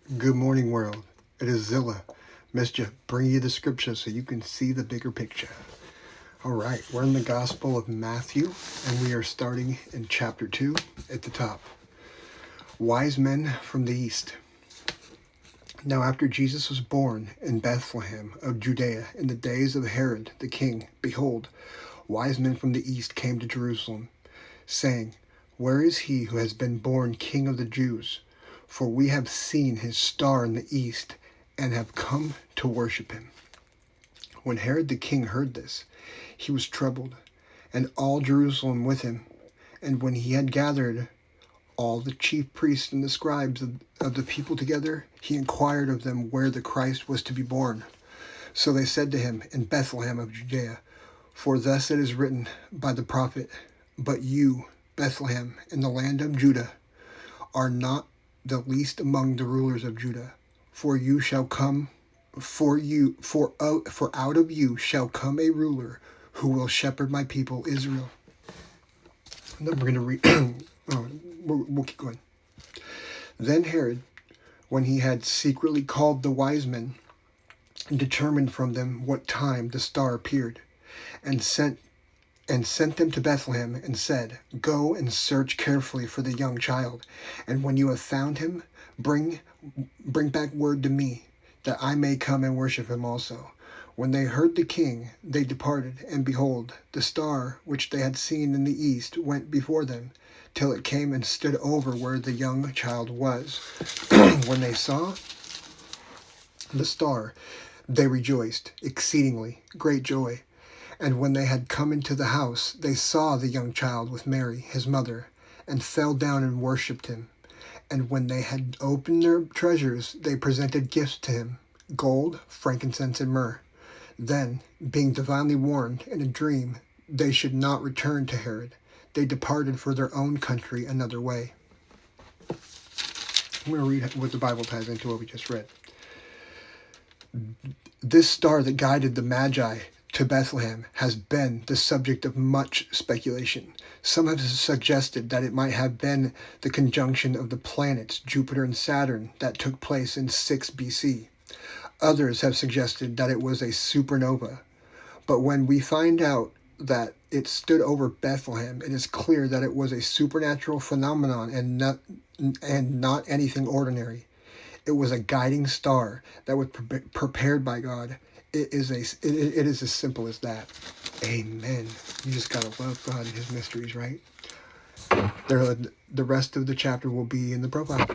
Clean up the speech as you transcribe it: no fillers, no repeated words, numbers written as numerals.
Good morning, world. It is Zilla. Mischief, bring you the scripture so you can see the bigger picture. All right, we're in the Gospel of Matthew, and we are starting in chapter 2 at the top. Wise men from the east. Now after Jesus was born in Bethlehem of Judea in the days of Herod the king, behold, wise men from the east came to Jerusalem, saying, Where is he who has been born King of the Jews? For we have seen his star in the east, and have come to worship him. When Herod the king heard this, he was troubled, and all Jerusalem with him. And when he had gathered all the chief priests and the scribes of the people together, he inquired of them where the Christ was to be born. So they said to him, In Bethlehem of Judea, for thus it is written by the prophet, But you, Bethlehem, in the land of Judah, are not the least among the rulers of Judah, for out of you shall come a ruler who will shepherd my people Israel. And then we're going to read. We'll keep going. Then Herod, when he had secretly called the wise men, determined from them what time the star appeared, and sent them to Bethlehem, and said, Go and search carefully for the young child, and when you have found him, bring back word to me, that I may come and worship him also. When they heard the king, they departed, and behold, the star which they had seen in the east went before them, till it came and stood over where the young child was. When they saw the star, they rejoiced exceedingly great joy. And when they had come into the house, they saw the young child with Mary, his mother, and fell down and worshipped him. And when they had opened their treasures, they presented gifts to him, gold, frankincense, and myrrh. Then, being divinely warned in a dream, they should not return to Herod, they departed for their own country another way. I'm going to read what the Bible ties into what we just read. This star that guided the Magi to Bethlehem has been the subject of much speculation. Some have suggested that it might have been the conjunction of the planets Jupiter and Saturn that took place in 6 BC. Others have suggested that it was a supernova. But when we find out that it stood over Bethlehem, it is clear that it was a supernatural phenomenon and not anything ordinary. It was a guiding star that was prepared by God. It is as simple as that. Amen. You just gotta love God and his mysteries, right? The rest of the chapter will be in the profile.